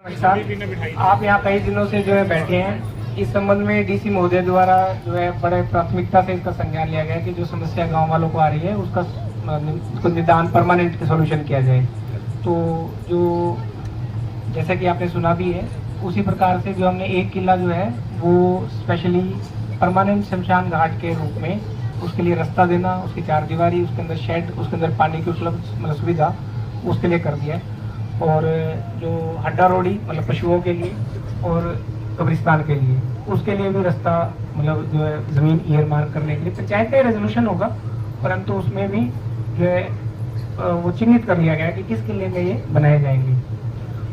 नमस्कार। आप यहाँ कई दिनों से जो है बैठे हैं। इस संबंध में डीसी महोदय द्वारा जो है बड़े प्राथमिकता से इसका संज्ञान लिया गया है कि जो समस्या गांव वालों को आ रही है उसको निदान परमानेंट सॉल्यूशन किया जाए। तो जो जैसा कि आपने सुना भी है उसी प्रकार से जो हमने एक किला जो है वो स्पेशली परमानेंट शमशान घाट के रूप में उसके लिए रास्ता देना, उसकी चार दीवारी, उसके अंदर शेड, उसके अंदर पानी की उपलब्ध सुविधा उसके लिए कर दिया है। और जो हड्डा रोड़ी मतलब पशुओं के लिए और कब्रिस्तान के लिए उसके लिए भी रास्ता मतलब जो है ज़मीन ईयर मार्क करने के लिए पंचायत का रेजोल्यूशन होगा, परंतु उसमें भी जो है वो चिन्हित कर लिया गया कि किस किले में ये बनाए जाएंगे।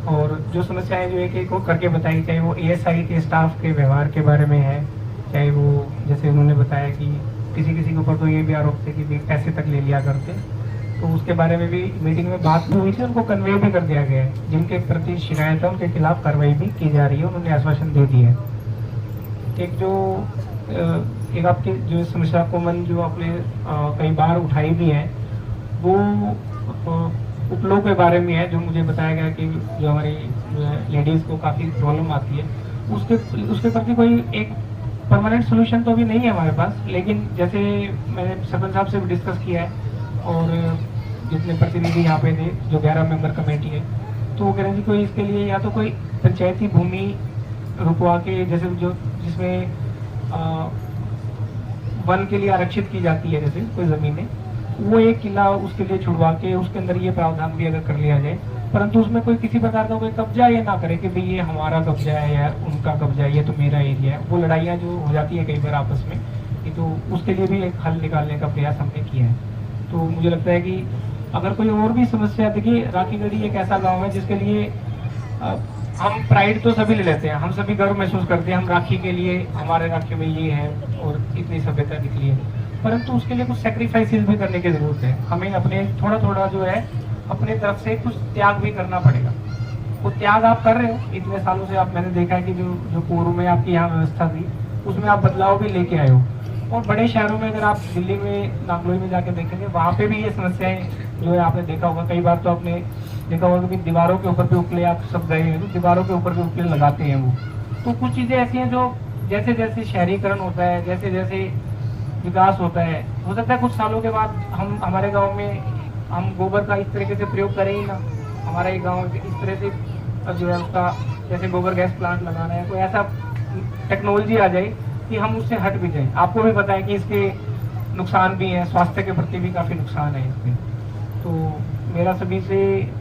और जो समस्याएं जो एक एक को करके बताई, चाहे वो एएसआई के स्टाफ के व्यवहार के बारे में है, चाहे वो जैसे उन्होंने बताया कि किसी किसी के ऊपर तो ये भी आरोप थे कि पैसे तक ले लिया करते, तो उसके बारे में भी मीटिंग में बात भी हुई थी, उनको कन्वे भी कर दिया गया है। जिनके प्रति शिकायत है उनके खिलाफ कार्रवाई भी की जा रही है, उन्होंने आश्वासन दे दिया है। एक आपकी जो समस्या को मन जो आपने कई बार उठाई भी है वो उपलों के बारे में है, जो मुझे बताया गया कि जो हमारी लेडीज़ को काफ़ी प्रॉब्लम आती है उसके प्रति कोई एक परमानेंट सोल्यूशन तो अभी नहीं है हमारे पास। लेकिन जैसे मैंने सरपंच साहब से भी डिस्कस किया है और जितने प्रतिनिधि यहाँ पे थे जो 11 मेंबर कमेटी है, तो वो कह रहे थे कोई इसके लिए या तो कोई पंचायती भूमि रुकवा के जैसे जो जिसमें वन के लिए आरक्षित की जाती है जैसे कोई ज़मीनें, वो एक किला उसके लिए छुड़वा के उसके अंदर ये प्रावधान भी अगर कर लिया जाए, परंतु उसमें कोई किसी प्रकार का कोई कब्जा ये ना करे कि भाई ये हमारा कब्जा है या उनका कब्जा है, ये तो मेरा एरिया है। वो लड़ाइयाँ जो हो जाती है कई बार आपस में, कि तो उसके लिए भी एक हल निकालने का प्रयास हमने किया है। तो मुझे लगता है कि अगर कोई और भी समस्या, देखिए राखीगढ़ी एक ऐसा गांव है जिसके लिए हम प्राइड तो सभी ले लेते हैं, हम सभी गर्व महसूस करते हैं, हम राखी के लिए हमारे राखी में ये है और इतनी सभ्यता निकली है, परंतु उसके लिए कुछ सेक्रीफाइसेस भी करने की जरूरत है। हमें अपने थोड़ा थोड़ा जो है अपने तरफ से कुछ त्याग भी करना पड़ेगा। वो त्याग आप कर रहे हो इतने सालों से। आप मैंने देखा है कि जो पूर्व में आपकी यहाँ व्यवस्था थी उसमें आप बदलाव भी लेके आए हो। और बड़े शहरों में अगर आप दिल्ली में नागलोई में जाके देखेंगे वहाँ पे भी ये समस्याएं जो है आपने देखा होगा। कई बार तो आपने देखा होगा कि दीवारों के ऊपर भी उपले, आप सब गए हैं तो दीवारों के ऊपर भी उपले लगाते हैं वो। तो कुछ चीज़ें ऐसी हैं जो जैसे जैसे शहरीकरण होता है, जैसे जैसे विकास होता है, हो सकता है कुछ सालों के बाद हम हमारे गाँव में हम गोबर का इस तरीके से प्रयोग करें ही ना, हमारा एक गाँव इस तरह से जो है उसका जैसे गोबर गैस प्लांट लगाना है, कोई ऐसा टेक्नोलॉजी आ जाए कि हम उससे हट भी जाएं। आपको भी पता है कि इसके नुकसान भी हैं, स्वास्थ्य के प्रति भी काफ़ी नुकसान है इसके। तो मेरा सभी से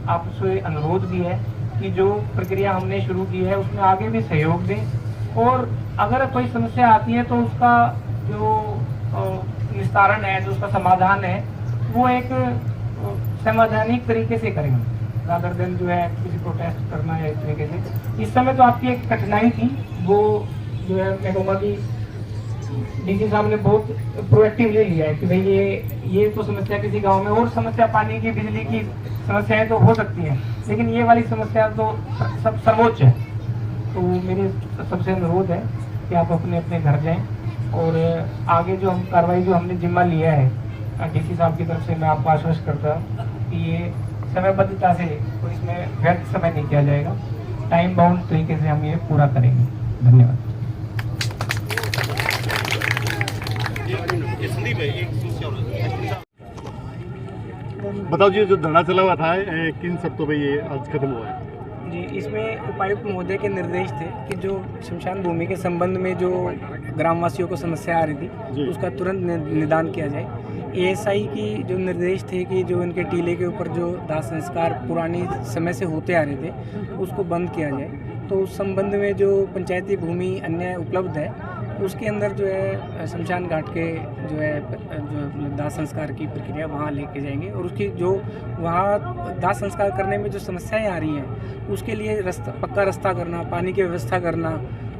आपसे अनुरोध भी है कि जो प्रक्रिया हमने शुरू की है उसमें आगे भी सहयोग दें, और अगर कोई समस्या आती है तो उसका जो निस्तारण है, जो उसका समाधान है, वो एक संवैधानिक तरीके से करें रादर देन जो है किसी प्रोटेस्ट करना है इस तरीके से। इस समय तो आपकी एक कठिनाई थी, वो जो है मैं कहूँगा कि डीसी साहब ने बहुत प्रोएक्टिवली लिया है कि भाई ये तो समस्या किसी गांव में, और समस्या पानी की, बिजली की समस्याएं तो हो सकती हैं, लेकिन ये वाली समस्या तो सब सर्वोच्च है। तो मेरी सबसे अनुरोध है कि आप अपने अपने घर जाएं, और आगे जो हम कार्रवाई जो हमने जिम्मा लिया है डीसी साहब की तरफ से, मैं आपको आश्वस्त करता हूँ कि ये समयबद्धता से कोई इसमें व्यर्थ समय नहीं किया जाएगा, टाइम बाउंड तरीके से हम ये पूरा करेंगे। धन्यवाद। बताओ जी, जो धरना चला हुआ था किन शर्तों पे ये आज खत्म हुआ है? जी, इसमें उपायुक्त महोदय के निर्देश थे कि जो शमशान भूमि के संबंध में जो ग्रामवासियों को समस्या आ रही थी उसका तुरंत निदान किया जाए। एएसआई की जो निर्देश थे कि जो इनके टीले के ऊपर जो दाह संस्कार पुरानी समय से होते आ रहे थे उसको बंद किया जाए। तो उस संबंध में जो पंचायती भूमि अन्य उपलब्ध है उसके अंदर जो है शमशान घाट के जो दाह संस्कार की प्रक्रिया वहाँ लेके जाएंगे, और उसकी जो वहाँ दाह संस्कार करने में जो समस्याएं आ रही हैं उसके लिए पक्का रास्ता करना, पानी की व्यवस्था करना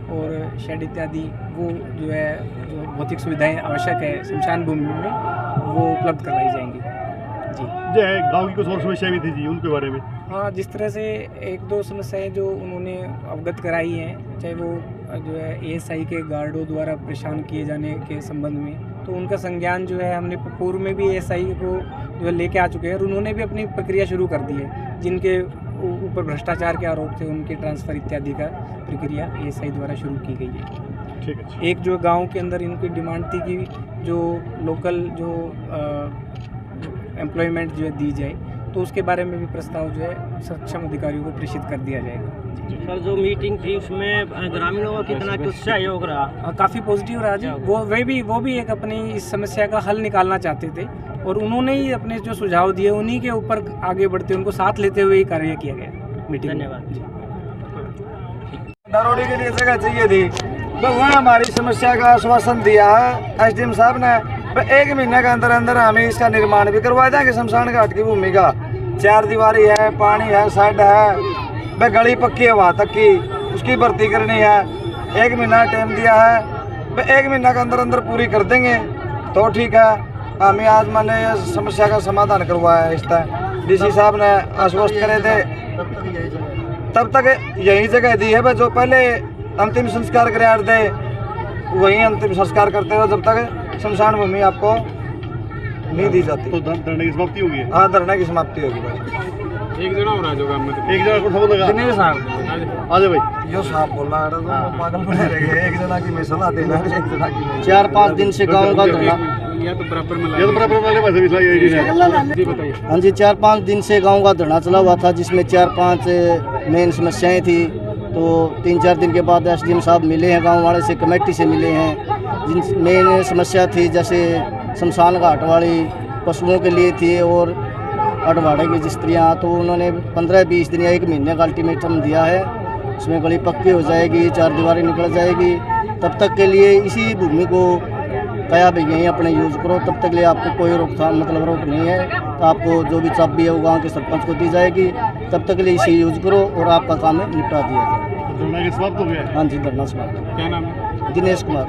और शेड इत्यादि वो जो है जो भौतिक सुविधाएं आवश्यक है शमशान भूमि में वो उपलब्ध करवाई जाएंगी। जी, जो है गाँव की कुछ और समस्या भी थी जी, उनके बारे में? हाँ, जिस तरह से एक दो समस्याएं जो उन्होंने अवगत कराई हैं, चाहे वो जो है एएसआई के गार्डों द्वारा परेशान किए जाने के संबंध में, तो उनका संज्ञान जो है हमने पूर्व में भी एएसआई को जो है लेके आ चुके हैं, और उन्होंने भी अपनी प्रक्रिया शुरू कर दी है। जिनके ऊपर भ्रष्टाचार के आरोप थे उनके ट्रांसफ़र इत्यादि का प्रक्रिया एएसआई द्वारा शुरू की गई है। ठीक है। एक जो गांव के अंदर इनकी डिमांड थी कि जो लोकल जो एम्प्लॉयमेंट जो है दी जाए, तो उसके बारे में भी प्रस्ताव जो है सक्षम अधिकारियों को प्रेषित कर दिया जाएगा। सर जो मीटिंग थी उसमें ग्रामीणों का कितना कुछ सहयोग रहा? काफ़ी पॉजिटिव रहा जी। वो भी एक अपनी इस समस्या का हल निकालना चाहते थे और उन्होंने ही अपने जो सुझाव दिए उन्हीं के ऊपर आगे बढ़ते उनको साथ लेते हुए ही कार्य किया गया मीटिंग। धन्यवाद जी। दारोडी के लिए जगह चाहिए थी, तो वह हमारी समस्या का आश्वासन दिया है एसडीएम साहब ने। 1 महीने के अंदर अंदर हमें इसका निर्माण भी करवा देंगे। शमशान घाट की भूमि का 4 दीवारी है, पानी है, शेड है, वह गली पक्की है वहाँ तक की, उसकी भर्ती करनी है। 1 महीना टाइम दिया है, वह 1 महीना के अंदर अंदर पूरी कर देंगे तो ठीक है। हमें आज मैंने समस्या का समाधान करवाया है। इस टाइम डीसी साहब ने आश्वस्त करे थे, तब तक यही जगह दी है। जो पहले अंतिम संस्कार करार दे वहीं अंतिम संस्कार करते रहो जब तक शमशान भूमि आपको नहीं दी जाती। तो धरने की समाप्ति होगी? हाँ, धरने की समाप्ति होगी भाई। एक जना हो रहा है जो काम में, एक जना को सब लगा दिनेश साहब आ जाओ भाई। जो साहब बोल रहा है तो पागल बने रह गए। एक जना की मैं सलाह देना, एक जना की 4-5 दिन से गाँव का धरना। ये तो बराबर वाले पैसे भी जी बताइए। हाँ जी, 4-5 दिन से गांव का धरना चला हुआ था, जिसमें 4-5 मेन समस्याएं थी। तो 3-4 दिन के बाद एसडीएम साहब मिले हैं, गांव वाले से, कमेटी से मिले हैं। जिन मेन समस्या थी जैसे शमशान घाट वाली पशुओं के लिए थी और अडवाड़े की स्त्रियाँ, तो उन्होंने 15-20 दिन या 1 महीने का अल्टीमेटम दिया है। उसमें गली पक्की हो जाएगी, 4 दीवारें निकल जाएगी। तब तक के लिए इसी भूमि को कया भाई यहीं अपने यूज़ करो, तब तक के लिए आपको कोई रोकथाम मतलब रोक नहीं है। तो आपको जो भी चाबी है वो गाँव के सरपंच को दी जाएगी, तब तक के लिए इसे यूज़ करो और आपका काम निपटा दिया जाए। धरना की समाप्त हो गया? हाँ जी, धरना समाप्त। क्या नाम है? दिनेश कुमार।